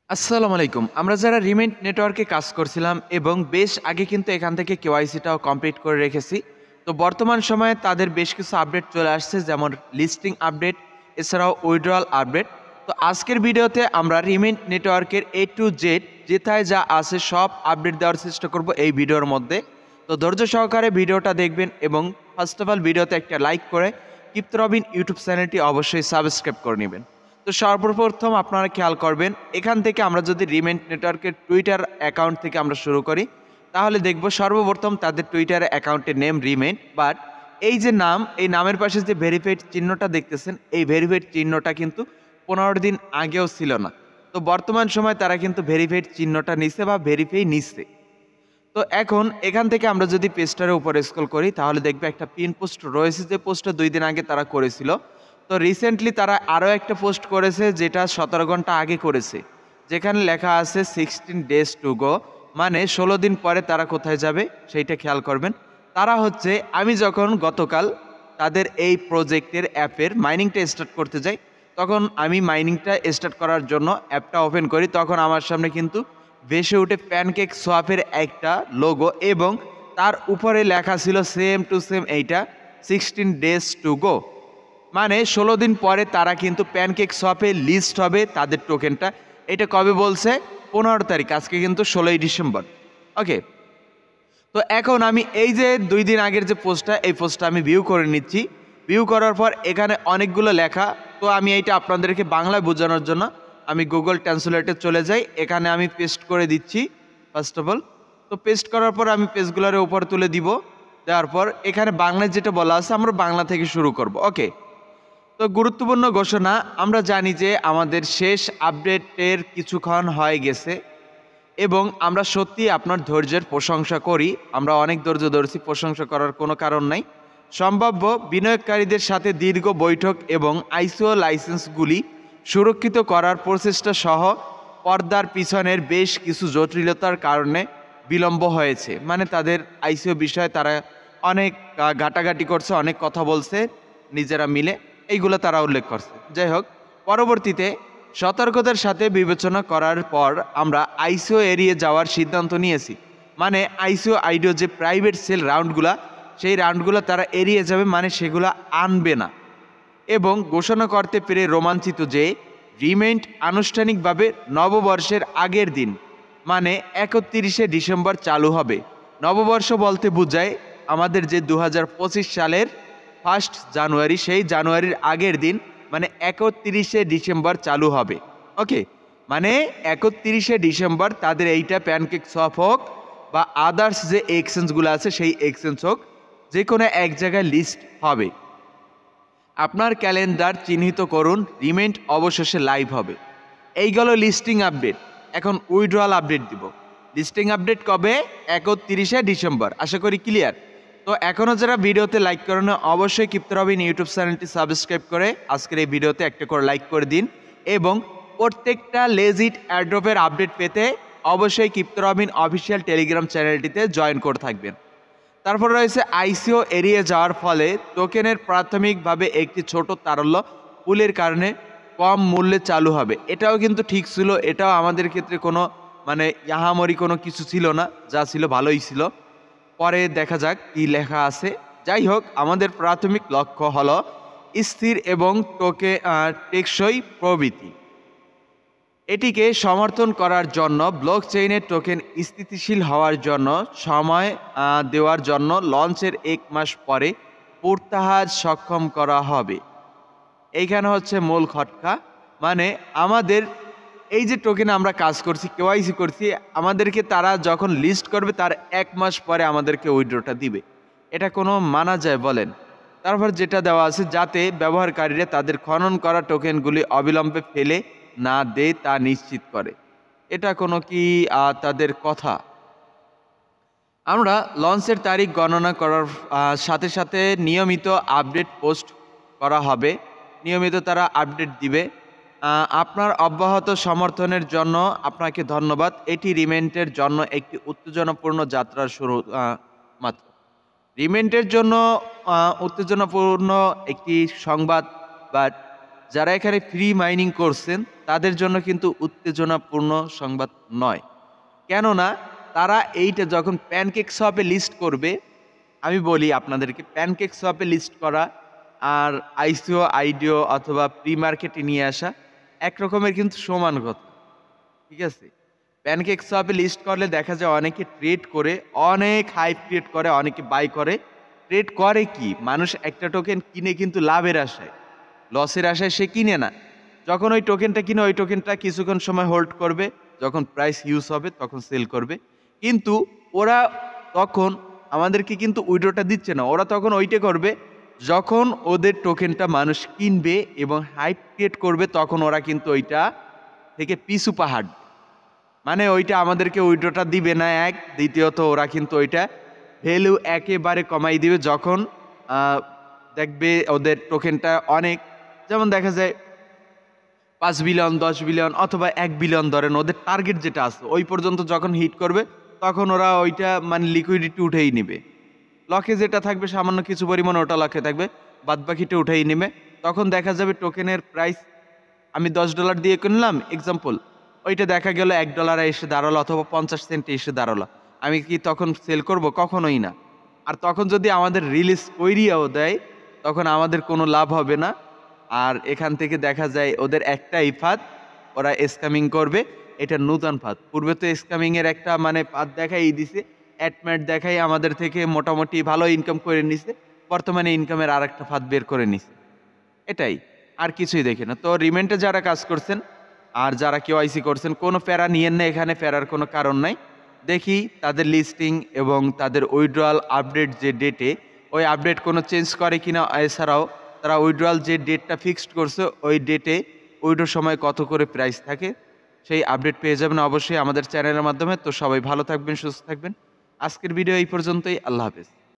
আসসালামু আলাইকুম। আমরা যারা রিমেন্ট নেটওয়ার্কে কাজ করছিলাম এবং বেশ আগে কিন্তু এখান থেকে কেওয়াইসিটাও কমপ্লিট করে রেখেছি। তো বর্তমান সময়ে তাদের বেশ কিছু আপডেট চলে আসছে, যেমন লিস্টিং আপডেট, এছাড়াও উইথড্রয়াল আপডেট। তো আজকের ভিডিওতে আমরা রিমেন্ট নেটওয়ার্কের A to Z যেথায় যা আছে সব আপডেট দেওয়ার চেষ্টা করব এই ভিডিওর মধ্যে। তো ধৈর্য সহকারে ভিডিওটা দেখবেন এবং ফার্স্ট অফ অল ভিডিওতে একটা লাইক করে কিপ্ত রবিন ইউটিউব চ্যানেলটি অবশ্যই সাবস্ক্রাইব করে নেবেন। তো সর্বপ্রথম আপনারা খেয়াল করবেন, এখান থেকে আমরা যদি রিমেন্ট নেটওয়ার্কের টুইটার অ্যাকাউন্ট থেকে আমরা শুরু করি, তাহলে দেখব সর্বপ্রথম তাদের টুইটার অ্যাকাউন্টের নেম রিমেন্ট, বাট এই যে নাম, এই নামের পাশে যে ভেরিফাইড চিহ্নটা দেখতেছেন, এই ভেরিফাইড চিহ্নটা কিন্তু 15 দিন আগেও ছিল না। তো বর্তমান সময় তারা কিন্তু ভেরিফাইড চিহ্নটা নিচ্ছে বা ভেরিফাই নিচ্ছে। তো এখন এখান থেকে আমরা যদি পেজটার উপরে স্ক্রল করি, তাহলে দেখবে একটা পিন পোস্ট রয়েছে, যে পোস্টটা 2 দিন আগে তারা করেছিল। তো রিসেন্টলি তারা আরও একটা পোস্ট করেছে, যেটা 17 ঘন্টা আগে করেছে, যেখানে লেখা আছে 16 ডেজ টু গো, মানে 16 দিন পরে তারা কোথায় যাবে সেইটা খেয়াল করবেন। তারা হচ্ছে, আমি যখন গতকাল তাদের এই প্রজেক্টের অ্যাপের মাইনিংটা স্টার্ট করতে যাই, তখন আমি মাইনিংটা স্টার্ট করার জন্য অ্যাপটা ওপেন করি, তখন আমার সামনে কিন্তু ভেসে উঠে প্যানকেক সোয়াপের একটা লোগো এবং তার উপরে লেখা ছিল সেম টু সেম এইটা 16 ডেজ টু গো, মানে 16 দিন পরে তারা কিন্তু প্যানকেক সোয়াপে লিস্ট হবে তাদের টোকেনটা। এটা কবে বলছে? 15 তারিখ, আজকে কিন্তু 16ই ডিসেম্বর। ওকে, তো এখন আমি এই যে 2 দিন আগের যে পোস্টটা, এই পোস্টটা আমি ভিউ করে নিচ্ছি। ভিউ করার পর এখানে অনেকগুলো লেখা, তো আমি এইটা আপনাদেরকে বাংলায় বোঝানোর জন্য আমি গুগল ট্রান্সলেটে চলে যাই, এখানে আমি পেস্ট করে দিচ্ছি ফার্স্ট অফ অল। তো পেস্ট করার পর আমি পেজগুলোর উপর তুলে দিব, দেওয়ার পর এখানে বাংলায় যেটা বলা আছে আমরা বাংলা থেকে শুরু করব। ওকে, তো গুরুত্বপূর্ণ ঘোষণা, আমরা জানি যে আমাদের শেষ আপডেটের কিছুক্ষণ হয়ে গেছে এবং আমরা সত্যি আপনার ধৈর্যের প্রশংসা করি। আমরা অনেক ধৈর্য ধরেছি, প্রশংসা করার কোনো কারণ নাই। সম্ভাব্য বিনিয়োগকারীদের সাথে দীর্ঘ বৈঠক এবং আইসিও লাইসেন্সগুলি সুরক্ষিত করার প্রচেষ্টা সহ পর্দার পিছনের বেশ কিছু জটিলতার কারণে বিলম্ব হয়েছে, মানে তাদের আইসিও বিষয়ে তারা অনেক ঘাটাঘাটি করছে, অনেক কথা বলছে নিজেরা মিলে, এইগুলো তারা উল্লেখ করছে। যাই হোক, পরবর্তীতে সতর্কতার সাথে বিবেচনা করার পর আমরা আইসিও এড়িয়ে যাওয়ার সিদ্ধান্ত নিয়েছি, মানে আইসিও আইডিও যে প্রাইভেট সেল রাউন্ডগুলা, সেই রাউন্ডগুলো তারা এড়িয়ে যাবে, মানে সেগুলো আনবে না। এবং ঘোষণা করতে পেরে রোমাঞ্চিত যে রিমেন্ট আনুষ্ঠানিকভাবে নববর্ষের আগের দিন, মানে 31শে ডিসেম্বর চালু হবে। নববর্ষ বলতে বোঝায় আমাদের যে 2025 সালের 1 জানুয়ারি, সেই জানুয়ারির আগের দিন, মানে 31শে ডিসেম্বর চালু হবে। ওকে, মানে 31শে ডিসেম্বর তাদের এইটা প্যানকেক সোয়াপ হোক বা আদার্স যে এক্সচেঞ্জগুলো আছে সেই এক্সচেঞ্জ হোক, যে কোনো এক জায়গায় লিস্ট হবে। আপনার ক্যালেন্ডার চিহ্নিত করুন, রিমেন্ট অবশেষে লাইভ হবে। এই গেল লিস্টিং আপডেট। এখন উইথড্রয়াল আপডেট দিব। লিস্টিং আপডেট কবে? 31শে ডিসেম্বর। আশা করি ক্লিয়ার। তো এখনও যারা ভিডিওতে লাইক করেন, অবশ্যই কিপ্ত রবিন ইউটিউব চ্যানেলটি সাবস্ক্রাইব করে আজকের এই ভিডিওতে একটা করে লাইক করে দিন এবং প্রত্যেকটা লেজিট অ্যাড্রপের আপডেট পেতে অবশ্যই কিপ্ত রবিন অফিসিয়াল টেলিগ্রাম চ্যানেলটিতে জয়েন করে থাকবেন। তারপর রয়েছে আইসিও এড়িয়ে যাওয়ার ফলে টোকেনের প্রাথমিকভাবে একটি ছোট তারল্য পুলের কারণে কম মূল্যে চালু হবে। এটাও কিন্তু ঠিক ছিল, এটাও আমাদের ক্ষেত্রে কোনো মানে ইয়াহামরি কোনো কিছু ছিল না, যা ছিল ভালোই ছিল। পরে দেখা যাক কি লেখা আছে। যাই হোক, আমাদের প্রাথমিক লক্ষ্য হলো স্থির এবং টেকসই প্রবৃদ্ধি। এটিকে সমর্থন করার জন্য ব্লকচেইনের টোকেন স্থিতিশীল হওয়ার জন্য সময় দেওয়ার জন্য লঞ্চের 1 মাস পরে প্রত্যাহার সক্ষম করা হবে। এইখানে হচ্ছে মূল খটকা, মানে আমাদের এই যে টোকেনে আমরা কাজ করছি, কেওয়াইসি করছি, আমাদেরকে তারা যখন লিস্ট করবে তার 1 মাস পরে আমাদেরকে উইথড্রটা দিবে। এটা কোনো মানা যায় বলেন? তারপর যেটা দেওয়া আছে, যাতে ব্যবহারকারীরা তাদের খনন করা টোকেনগুলি অবিলম্বে ফেলে না দেয় তা নিশ্চিত করে। এটা কোনো কি তাদের কথা? আমরা লঞ্চের তারিখ গণনা করার সাথে সাথে নিয়মিত আপডেট পোস্ট করা হবে। নিয়মিত তারা আপডেট দিবে। আপনার অব্যাহত সমর্থনের জন্য আপনাকে ধন্যবাদ। এটি রিমেন্টের জন্য একটি উত্তেজনাপূর্ণ যাত্রার শুরু মাত্র। রিমেন্টের জন্য উত্তেজনাপূর্ণ একটি সংবাদ বা যারা এখানে ফ্রি মাইনিং করছেন তাদের জন্য কিন্তু উত্তেজনাপূর্ণ সংবাদ নয়। কেননা তারা এইটা যখন প্যানকেক সোয়াপে লিস্ট করবে, আমি বলি আপনাদেরকে, প্যানকেক সোয়াপে লিস্ট করা আর আইসিও আইডিও অথবা প্রি মার্কেটে নিয়ে আসা এক রকমের কিন্তু সমান কথা, ঠিক আছে? প্যানকেক সোয়াপে লিস্ট করলে দেখা যায় অনেকে ট্রেড করে, অনেক হাইপ ক্রিয়েট করে, অনেকে বাই করে। ট্রেড করে কি, মানুষ একটা টোকেন কিনে কিন্তু লাভের আশায়, লসের আশায় সে কিনে না। যখন ওই টোকেনটা কিনে ওই টোকেনটা কিছুক্ষণ সময় হোল্ড করবে, যখন প্রাইস ইউজ হবে তখন সেল করবে। কিন্তু ওরা তখন আমাদেরকে কিন্তু উইড্রোটা দিচ্ছে না, ওরা তখন ওইটা করবে যখন ওদের টোকেনটা মানুষ কিনবে এবং হাইপ ক্রিয়েট করবে, তখন ওরা কিন্তু ওইটা থেকে পিছু পা হাঁটবে। মানে ওইটা আমাদেরকে উইড্রোটা দিবে না এক, দ্বিতীয়ত ওরা কিন্তু ওইটা ভ্যালু একেবারে কমাই দিবে যখন দেখবে ওদের টোকেনটা অনেক, যেমন দেখা যায় 5 বিলিয়ন 10 বিলিয়ন অথবা 1 বিলিয়ন ধরেন ওদের টার্গেট যেটা আছে ওই পর্যন্ত যখন হিট করবে, তখন ওরা ওইটা মানে লিকুইডিটি উঠেই নেবে। লকে যেটা থাকবে সামান্য কিছু পরিমাণ ওটা লকে থাকবে, বাদ বাকিটা উঠেই নেবে। তখন দেখা যাবে টোকেনের প্রাইস আমি $10 দিয়ে কিনলাম এক্সাম্পল, ওইটা দেখা গেল $1 এসে দাঁড়ালো অথবা 50 সেন্টে এসে দাঁড়ালো। আমি কি তখন সেল করব? কখনোই না। আর তখন যদি আমাদের রিলিজ কইরিয়াও দেয় তখন আমাদের কোনো লাভ হবে না। আর এখান থেকে দেখা যায় ওদের একটাই ফাঁদ, ওরা স্ক্যামিং করবে। এটা নতুন ফাঁদ, পূর্বে তো স্ক্যামিং এর একটা মানে ফাঁদ দেখাই দিছে, অ্যাডম্যাট দেখাই আমাদের থেকে মোটামুটি ভালো ইনকাম করে নিছে, বর্তমানে ইনকামের আর একটা ফাঁদ বের করে নিছে। এটাই, আর কিছুই দেখি না। তো রিমেন্টে যারা কাজ করছেন আর যারা কেওয়াইসি করছেন, কোনো প্যারা নিয়েন না, এখানে প্যারার কোনো কারণ নাই। দেখি তাদের লিস্টিং এবং তাদের উইড্রয়াল আপডেট যে ডেটে, ওই আপডেট কোনো চেঞ্জ করে কিনা, এছাড়াও তারা উইড্রয়াল যে ডেটটা ফিক্সড করছে ওই ডেটে উইড্রোর সময় কত করে প্রাইস থাকে, সেই আপডেট পেয়ে যাবেন অবশ্যই আমাদের চ্যানেলের মাধ্যমে। তো সবাই ভালো থাকবেন, সুস্থ থাকবেন। আজকের ভিডিও এই পর্যন্তই। আল্লাহ হাফেজ।